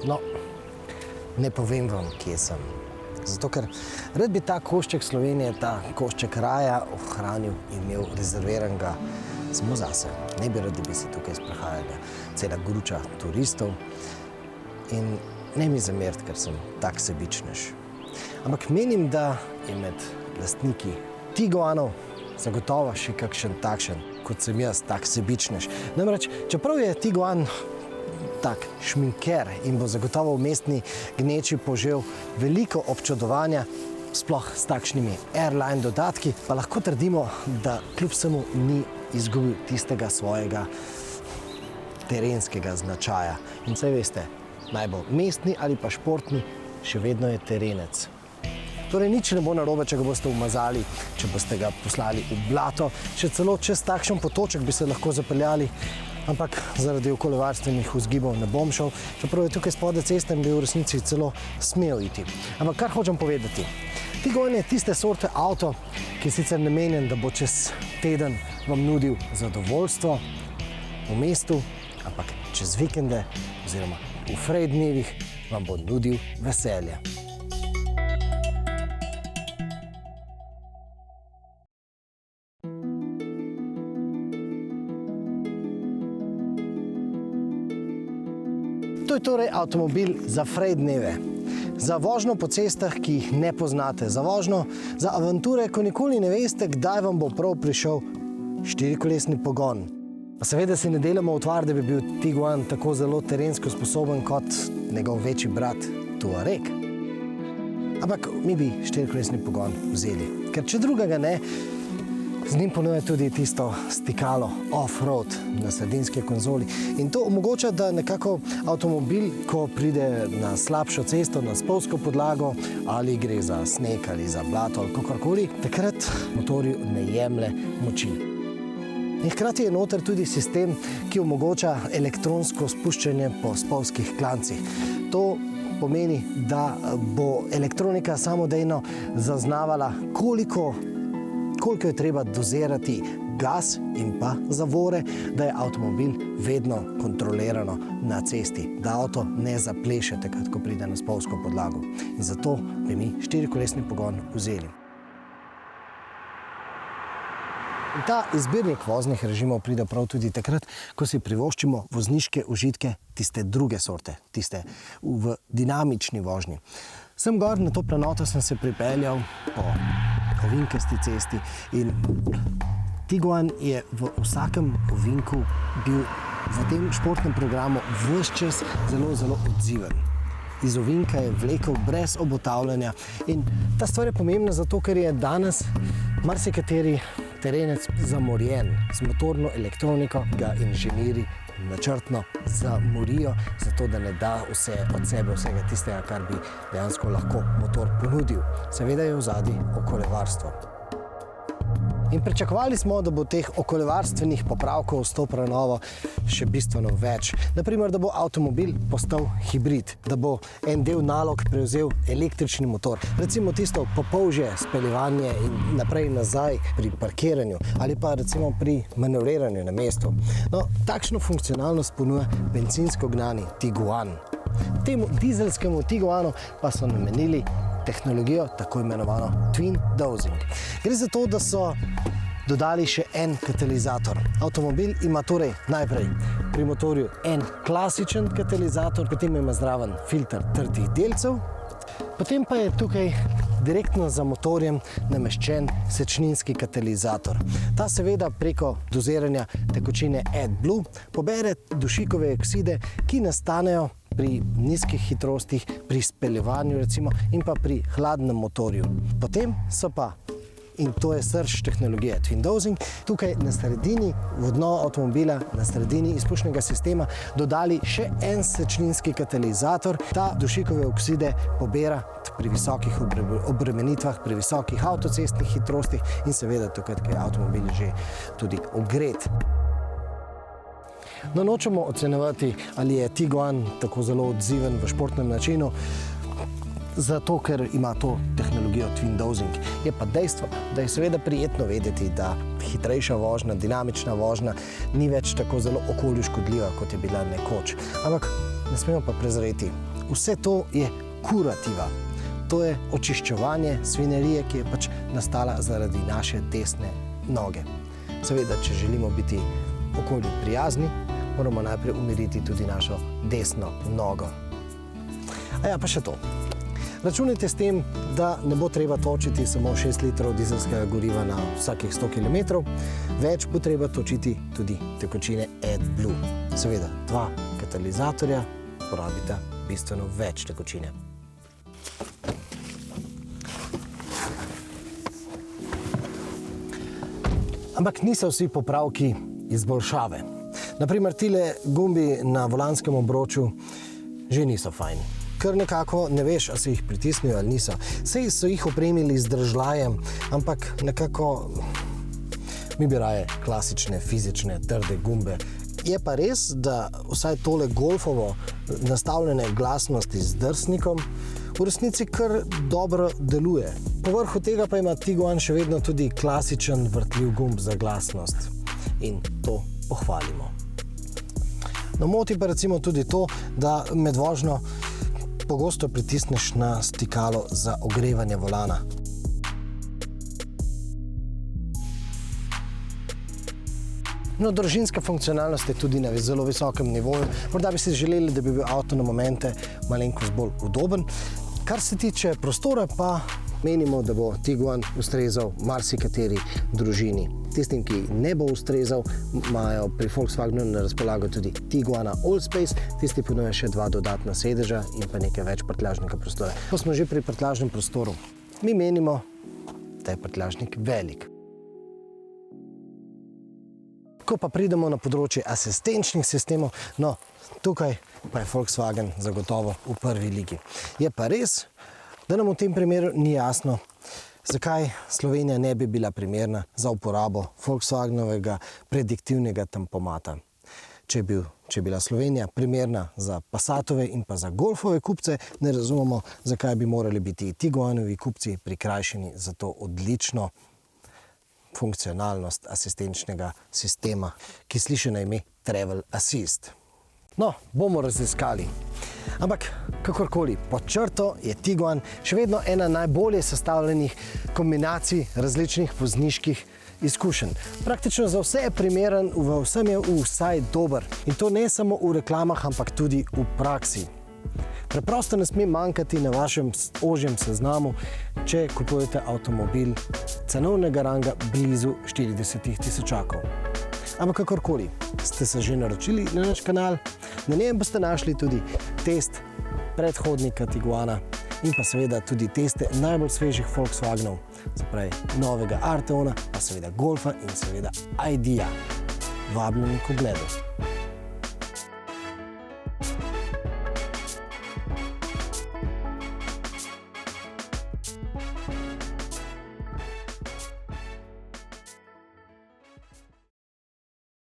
No, ne povem vam, kje sem. Zato, ker rad bi ta košček Slovenije, ta košček raja ohranil in imel rezerviranega samo zase. Ne bi rad, da bi se tukaj sprehajala cela gruča turistov. In ne mi zameriti, ker sem tak sebičnež. Ampak menim, da je med lastniki tiguanov zagotovo še kakšen takšen, kot sem jaz, tak sebičnež. Namreč, čeprav je tiguan tak šminker in bo zagotovo v mestni gneči požel veliko občudovanja, sploh s takšnimi airline dodatki, pa lahko trdimo, da kljub vsemu ni izgubil tistega svojega terenskega značaja. In saj veste, naj bo mestni ali pa športni, še vedno je terenec. Torej, nič ne bo narobe, če ga boste umazali, če boste ga poslali v blato, še celo čez takšen potoček bi se lahko zapeljali, ampak zaradi okoljevarstvenih vzgibov ne bom šel, čeprav je tukaj spodaj cesta in bi v resnici celo smel iti. Ampak kar hočem povedati, Tiguan je tiste sorte avto, ki je sicer namenjen, da bo čez teden vam nudil zadovoljstvo v mestu, ampak čez vikende oziroma v fraj dnevih vam bo nudil veselje. To je torej avtomobil za fraj dneve, za vožnjo po cestah, ki jih ne poznate, za vožnjo, za avanture, ko nikoli ne veste, kdaj vam bo prav prišel štirikolesni pogon. Pa seveda si ne delamo utvar, da bi bil Tiguan tako zelo terensko sposoben kot njegov večji brat Tuareg. Ampak mi bi štirikolesni pogon vzeli, ker če drugega ne, z njim ponuja tudi tisto stikalo off-road na sredinski konzoli. In to omogoča, da nekako avtomobil, ko pride na slabšo cesto, na spolzko podlago, ali gre za sneg ali za blato ali kakorkoli, takrat motorju ne jemlje moči. In hkrati je noter tudi sistem, ki omogoča elektronsko spuščanje po spolzkih klancih. To pomeni, da bo elektronika samodejno zaznavala, koliko je treba dozirati gas in pa zavore, da je avtomobil vedno kontrolirano na cesti, da avto ne zapleše takrat, ko pride na spolzko podlago. In zato bi mi štirikolesni pogon vzeli. In ta izbirnik voznih režimov pride prav tudi takrat, ko si privoščimo vozniške užitke tiste druge sorte, tiste v dinamični vožnji. Sem gor na to planoto sem se pripeljal po ovinkasti cesti in Tiguan je v vsakem ovinku bil v tem športnem programu ves čas zelo odziven. Iz ovinka je vlekel brez obotavljanja in ta stvar je pomembna zato, ker je danes marsikateri terenec zamorjen z motorno elektroniko, ga inženirji načrtno zamorijo, zato da ne da vse od sebe vsega tistega, kar bi dejansko lahko motor ponudil. Seveda je v zadnji okoljevarstvo. In pričakovali smo, da bo teh okoljevarstvenih popravkov s to prenovo še bistveno več. Naprimer, da bo avtomobil postal hibrid, da bo en del nalog prevzel električni motor. Recimo tisto popolžje speljevanje in naprej nazaj pri parkiranju ali pa recimo pri manevriranju na mestu. No, takšno funkcionalnost ponuja bencinsko gnani Tiguan. Temu dizelskemu Tiguanu pa so namenili tehnologijo, tako imenovano twin dosing. Gre za to, da so dodali še en katalizator. Avtomobil ima torej najprej pri motorju en klasičen katalizator, potem ima zraven filter trdih delcev, potem pa je tukaj direktno za motorjem nameščen sečninski katalizator. Ta seveda preko doziranja tekočine AdBlue pobere dušikove okside, ki nastanejo pri nizkih hitrostih, pri speljevanju recimo in pa pri hladnem motorju. Potem so pa, in to je srž tehnologije twin dosing, tukaj na sredini vodno avtomobila, na sredini izpušnega sistema dodali še en sečninski katalizator. Ta dušikove okside pobira pri visokih obremenitvah, pri visokih avtocestnih hitrostih in seveda tukaj je avtomobil že tudi ogret. No, nočemo ocenjevati, ali je Tiguan tako zelo odziven v športnem načinu, zato ker ima to tehnologijo twin dosing. Je pa dejstvo, da je seveda prijetno vedeti, da hitrejša vožnja, dinamična vožnja ni več tako zelo okolju škodljiva, kot je bila nekoč. Ampak ne smemo pa prezreti. Vse to je kurativa. To je očiščevanje svinjarije, ki je pač nastala zaradi naše desne noge. Seveda, če želimo biti okolju prijazni, moramo najprej umiriti tudi našo desno nogo. A ja, pa še to. Računajte s tem, da ne bo treba točiti samo 6 litrov dizelskega goriva na vsakih 100 km, več bo treba točiti tudi tekočine AdBlue. Seveda, 2 katalizatorja porabita bistveno več tekočine. Ampak niso vsi popravki izboljšave. Naprimer, tile gumbi na volanskem obroču že niso fajn. Ker nekako ne veš, a se jih pritisnijo ali niso. Sej so jih opremili z držljajem, ampak nekako mi bi raje klasične, fizične, trde gumbe. Je pa res, da vsaj tole golfovo nastavljene glasnosti z drsnikom v resnici kar dobro deluje. Povrhu tega pa ima Tiguan še vedno tudi klasičen vrtljiv gumb za glasnost. In to pohvalimo. No, moti pa recimo tudi to, da med vožnjo pogosto pritisneš na stikalo za ogrevanje volana. No, družinska funkcionalnost je tudi na zelo visokem nivoju. Morda bi si želeli, da bi bil avto na momente malenkost bolj udoben. Kar se tiče prostora, pa menimo, da bo Tiguan ustrezal marsikateri družini. Tistim, ki ne bo ustrezal, imajo pri Volkswagenu na razpolago tudi Tiguana Allspace. Tisti ponuja še 2 dodatna sedeža in pa nekaj več prtljažnega prostora. Ko smo že pri prtljažnem prostoru, mi menimo, da je prtljažnik velik. Ko pa pridemo na področje asistenčnih sistemov, no, tukaj pa je Volkswagen zagotovo v prvi ligi. Je pa res, da nam v tem primeru ni jasno, zakaj Slovenija ne bi bila primerna za uporabo Volkswagenovega prediktivnega tempomata. Če je bila Slovenija primerna za Passatove in pa za Golfove kupce, ne razumemo, zakaj bi morali biti Tiguanovi kupci prikrajšani za to odlično funkcionalnost asistenčnega sistema, ki sliši na ime Travel Assist. No, bomo raziskali. Ampak, kakorkoli, pod črto je Tiguan še vedno ena najbolje sestavljenih kombinacij različnih vozniških izkušenj. Praktično za vse je primeren, v vsem je vsaj dober. In to ne samo v reklamah, ampak tudi v praksi. Preprosto ne sme manjkati na vašem ožjem seznamu, če kupujete avtomobil cenovnega ranga blizu 40 tisočakov. Ampak kakorkoli, ste se že naročili na naš kanal, na njem boste našli tudi test predhodnika Tiguana in pa seveda tudi teste najbolj svežih Volkswagenov, se pravi novega Arteona, pa seveda Golfa in seveda ID-ja. Vabljeni k ogledu.